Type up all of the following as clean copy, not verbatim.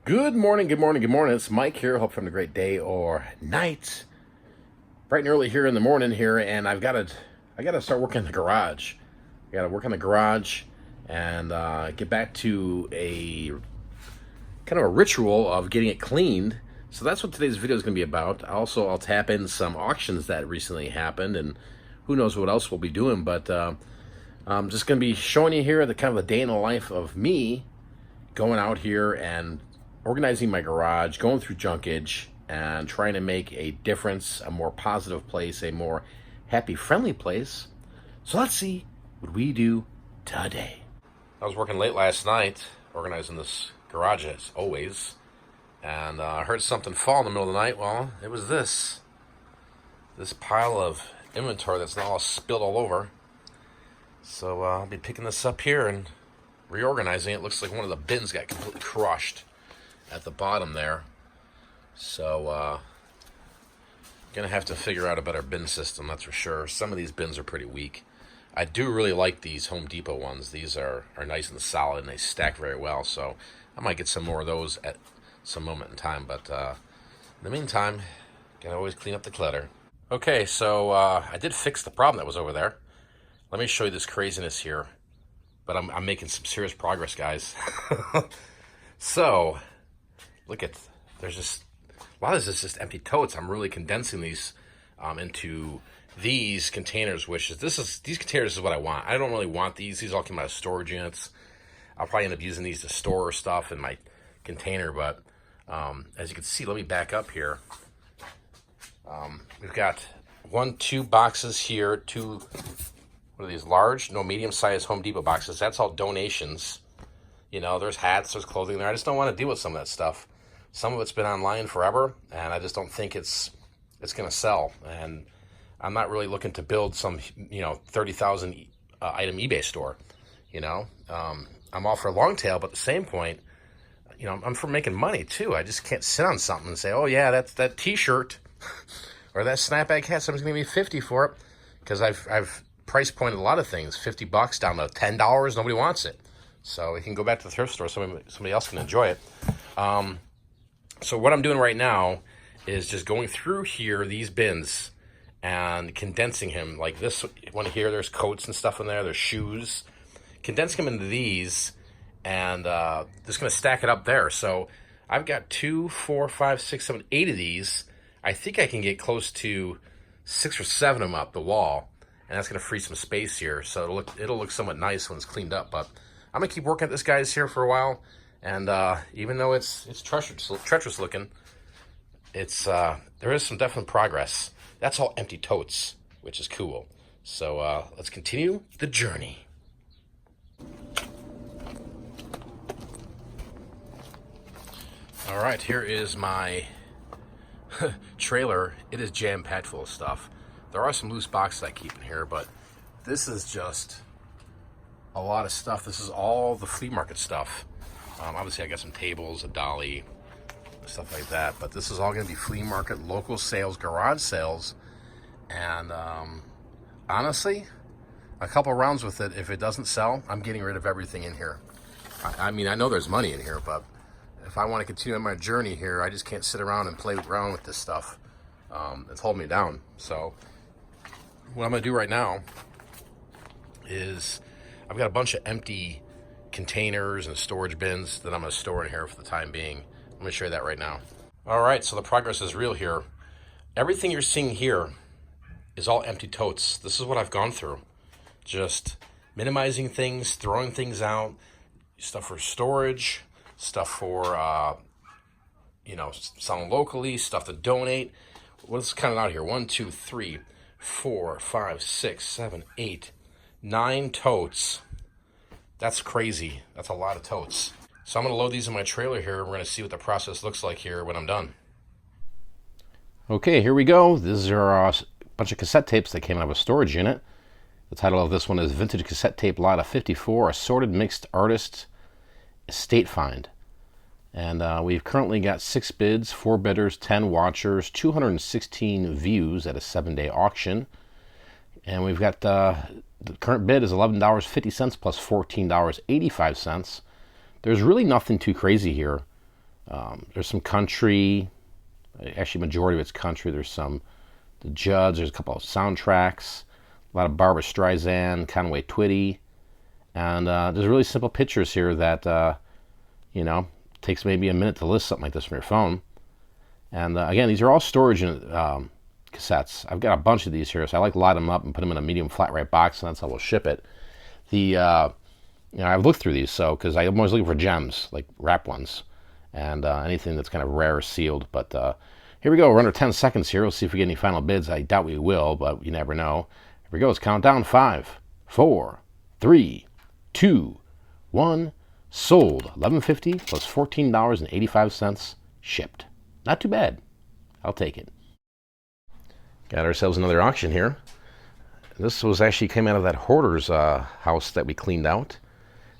Good morning, good morning, good morning. It's Mike here. Hope you're having a great day or night. Bright and early here in the morning here, and I gotta start working in the garage. I gotta work on the garage and get back to a kind of a ritual of getting it cleaned. So that's what today's video is going to be about. Also, I'll tap in some auctions that recently happened, and who knows what else we'll be doing. But I'm just going to be showing you here the kind of a day in the life of me going out here and organizing my garage, going through junkage, and trying to make a difference, a more positive place, a more happy, friendly place. So let's see what we do today. I was working late last night organizing this garage as always, and I heard something fall in the middle of the night. Well, it was this pile of inventory that's now all spilled all over. So I'll be picking this up here and reorganizing it. Looks like one of the bins got completely crushed at the bottom there. So gonna have to figure out a better bin system, that's for sure. Some of these bins are pretty weak. I do really like these Home Depot ones. These are nice and solid, and they stack very well. So I might get some more of those at some moment in time. But in the meantime, gotta always clean up the clutter. Okay, so I did fix the problem that was over there. Let me show you this craziness here. But I'm making some serious progress, guys. So, look at, there's just, a lot of this is just empty totes. I'm really condensing these into these containers, which is, these containers is what I want. I don't really want these. These all come out of storage units. I'll probably end up using these to store stuff in my container, but as you can see, let me back up here. We've got 2 boxes here, 2, what are these, large, no, medium-sized Home Depot boxes. That's all donations. You know, there's hats, there's clothing there. I just don't want to deal with some of that stuff. Some of it's been online forever, and I just don't think it's going to sell. And I'm not really looking to build some, 30,000 item eBay store. I'm all for long tail, but at the same point, I'm for making money too. I just can't sit on something and say, oh yeah, that's that T-shirt or that snapback hat. Someone's gonna give me 50 for it, because I've price pointed a lot of things, $50 down to $10. Nobody wants it. So it can go back to the thrift store. Somebody else can enjoy it. So what I'm doing right now is just going through here, these bins, and condensing him. Like this one here, there's coats and stuff in there. There's shoes. Condensing them into these, and just going to stack it up there. So I've got 2, 4, 5, 6, 7, 8 of these. I think I can get close to 6 or 7 of them up the wall. And that's going to free some space here. So it'll look somewhat nice when it's cleaned up. But I'm going to keep working at this guy's here for a while. And even though it's treacherous looking, there is some definite progress. That's all empty totes, which is cool. So let's continue the journey. All right, here is my trailer. It is jam-packed full of stuff. There are some loose boxes I keep in here, but this is just a lot of stuff. This is all the flea market stuff. Obviously, I got some tables, a dolly, stuff like that. But this is all going to be flea market, local sales, garage sales. And honestly, a couple rounds with it, if it doesn't sell, I'm getting rid of everything in here. I mean, I know there's money in here, but if I want to continue on my journey here, I just can't sit around and play around with this stuff. It's holding me down. So what I'm going to do right now is I've got a bunch of empty containers and storage bins that I'm going to store in here for the time being. I'm going to show you that right now. All right, so the progress is real here. Everything you're seeing here is all empty totes. This is what I've gone through. Just minimizing things, throwing things out, stuff for storage, stuff for, selling locally, stuff to donate. What's counting out here? 1, 2, 3, 4, 5, 6, 7, 8, 9 totes. That's crazy. That's a lot of totes. So I'm going to load these in my trailer here. We're going to see what the process looks like here when I'm done. Okay, here we go. These are a bunch of cassette tapes that came out of a storage unit. The title of this one is Vintage Cassette Tape Lot of 54, Assorted Mixed Artist Estate Find. And we've currently got 6 bids, 4 bidders, 10 watchers, 216 views at a 7-day auction. And we've got the current bid is $11.50 plus $14.85. There's really nothing too crazy here. There's some country. Actually, majority of it's country. There's some the Judds. There's a couple of soundtracks. A lot of Barbara Streisand, Conway Twitty, and there's really simple pictures here that takes maybe a minute to list something like this from your phone. And again, these are all storage cassettes. I've got a bunch of these here, so I like to light them up and put them in a medium flat rate box, and that's how we'll ship it. I've looked through these, so because I'm always looking for gems, like wrap ones, and anything that's kind of rare or sealed. But here we go. We're under 10 seconds here. We'll see if we get any final bids. I doubt we will, but you never know. Here we go. Let's count down. 5, 4, 3, 2, 1. Sold. $11.50 plus $14.85 shipped. Not too bad. I'll take it. Got ourselves another auction here. This was actually came out of that hoarder's house that we cleaned out.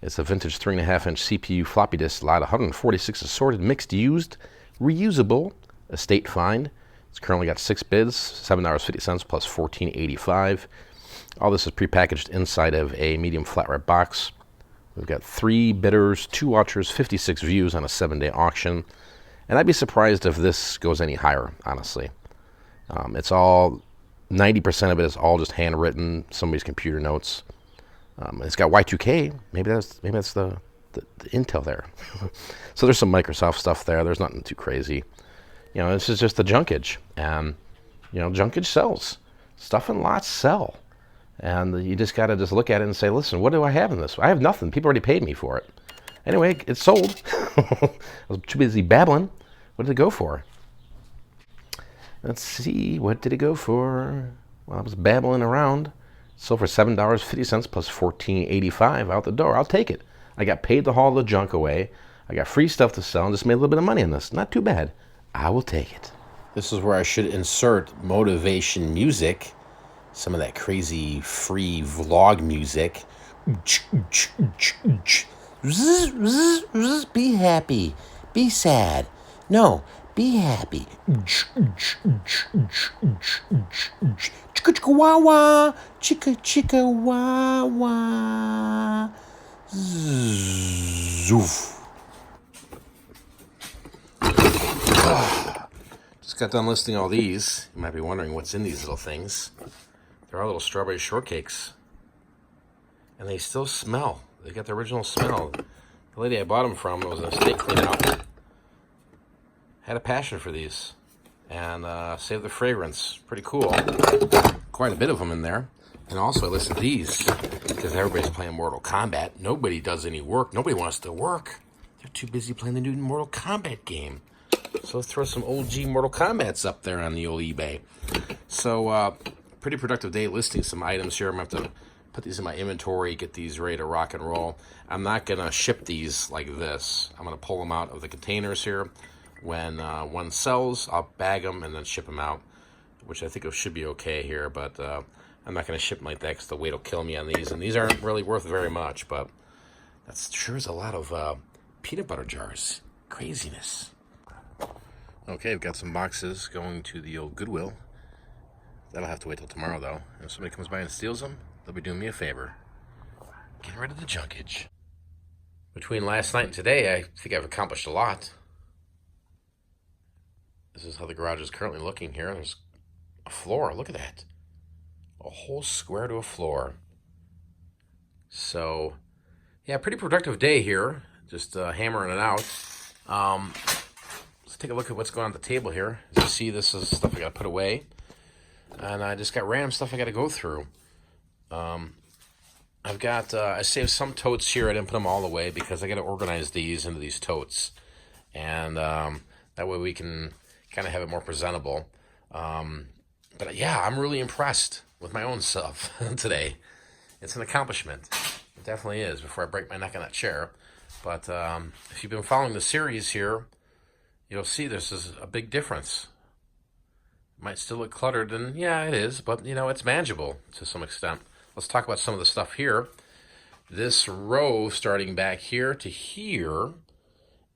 It's a vintage 3.5-inch CPU floppy disk lot, 146 assorted, mixed, used, reusable estate find. It's currently got 6 bids, $7.50 plus $14.85. All this is prepackaged inside of a medium flat rate box. We've got 3 bidders, 2 watchers, 56 views on a 7-day auction. And I'd be surprised if this goes any higher, honestly. It's all, 90% of it is all just handwritten, somebody's computer notes. It's got Y2K. Maybe that's the intel there. So there's some Microsoft stuff there. There's nothing too crazy. This is just the junkage. And, junkage sells. Stuff in lots sell. And you just got to just look at it and say, listen, what do I have in this? I have nothing. People already paid me for it. Anyway, it's sold. I was too busy babbling. What did it go for? Let's see. What did it go for? Well, I was babbling around. Sold for $7.50 plus $14.85 out the door. I'll take it. I got paid to haul the junk away. I got free stuff to sell and just made a little bit of money on this. Not too bad. I will take it. This is where I should insert motivation music. Some of that crazy free vlog music. Be happy. Be sad. No, be happy. Chicka chicka wah wah. Chicka chicka wah wah. Zoof. Just got done listing all these. You might be wondering what's in these little things. They're all little strawberry shortcakes. And they still smell. They got the original smell. The lady I bought them from, it was an estate clean out, had a passion for these. And saved the fragrance. Pretty cool. Quite a bit of them in there. And also I listed these because everybody's playing Mortal Kombat. Nobody does any work. Nobody wants to work. They're too busy playing the new Mortal Kombat game. So let's throw some OG Mortal Kombats up there on the old eBay. So, pretty productive day listing some items here. I'm going to have to put these in my inventory, get these ready to rock and roll. I'm not going to ship these like this. I'm going to pull them out of the containers here. When one sells, I'll bag them and then ship them out, which I think it should be okay here. But I'm not going to ship them like that because the weight will kill me on these. And these aren't really worth very much, but that sure is a lot of peanut butter jars. Craziness. Okay, I've got some boxes going to the old Goodwill. That'll have to wait till tomorrow, though. If somebody comes by and steals them, they'll be doing me a favor. Getting rid of the junkage. Between last night and today, I think I've accomplished a lot. This is how the garage is currently looking here. There's a floor. Look at that. A whole square to a floor. So, yeah, pretty productive day here. Just hammering it out. Let's take a look at what's going on at the table here. As you see, this is stuff I got to put away. And I just got random stuff I got to go through. I've got, I saved some totes here. I didn't put them all away because I got to organize these into these totes. And that way we can kind of have it more presentable. But yeah, I'm really impressed with my own self today. It's an accomplishment. It definitely is, before I break my neck on that chair. But if you've been following the series here, you'll see this is a big difference. It might still look cluttered, and yeah, it is, but it's manageable to some extent. Let's talk about some of the stuff here. This row starting back here to here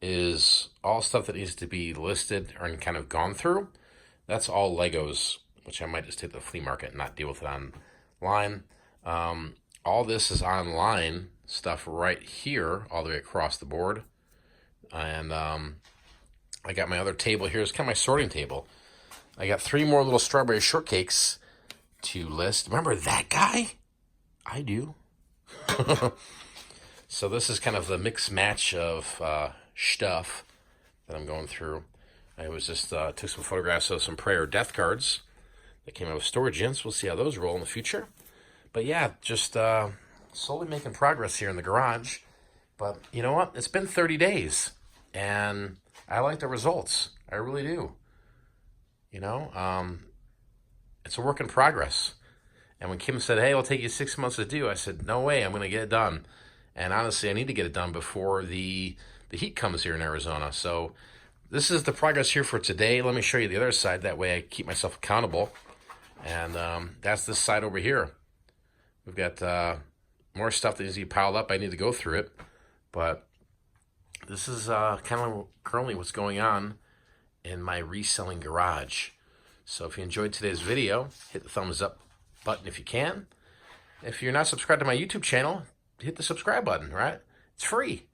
is all stuff that needs to be listed and kind of gone through. That's all Legos, which I might just take to the flea market and not deal with it online. All this is online stuff right here, all the way across the board. And I got my other table here. It's kind of my sorting table. I got 3 more little strawberry shortcakes to list. Remember that guy? I do. So this is kind of the mix match of stuff that I'm going through. I was just took some photographs of some prayer death cards that came out of storage in, so we'll see how those roll in the future. But yeah, just slowly making progress here in the garage. But you know what? It's been 30 days, and I like the results. I really do. You know, it's a work in progress. And when Kim said, hey, it'll take you 6 months to do, I said, no way, I'm going to get it done. And honestly, I need to get it done before the heat comes here in Arizona. So this is the progress here for today. Let me show you the other side. That way I keep myself accountable. And that's this side over here. We've got more stuff that needs to be piled up. I need to go through it. But this is kind of currently what's going on in my reselling garage. So if you enjoyed today's video, hit the thumbs up button if you can. If you're not subscribed to my YouTube channel, hit the subscribe button, right? It's free.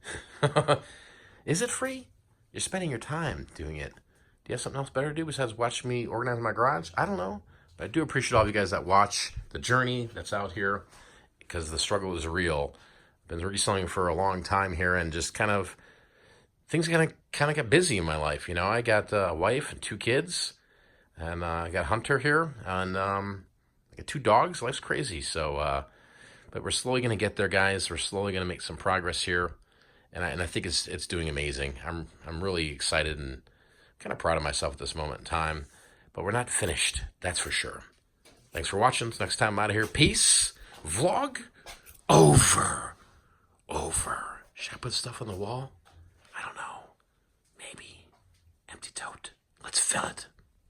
Is it free? You're spending your time doing it. Do you have something else better to do besides watch me organize my garage? I don't know. But I do appreciate all of you guys that watch the journey that's out here, because the struggle is real. I've been reselling for a long time here, and just kind of things kind of got busy in my life. You know, I got a wife and 2 kids, and I got Hunter here, and I got 2 dogs. Life's crazy. So, but we're slowly going to get there, guys. We're slowly going to make some progress here, and I think it's doing amazing. I'm really excited and kind of proud of myself at this moment in time. But we're not finished, that's for sure. Thanks for watching. Next time I'm out of here. Peace. Vlog over. Should I put stuff on the wall? I don't know. Maybe. Empty tote. Let's fill it.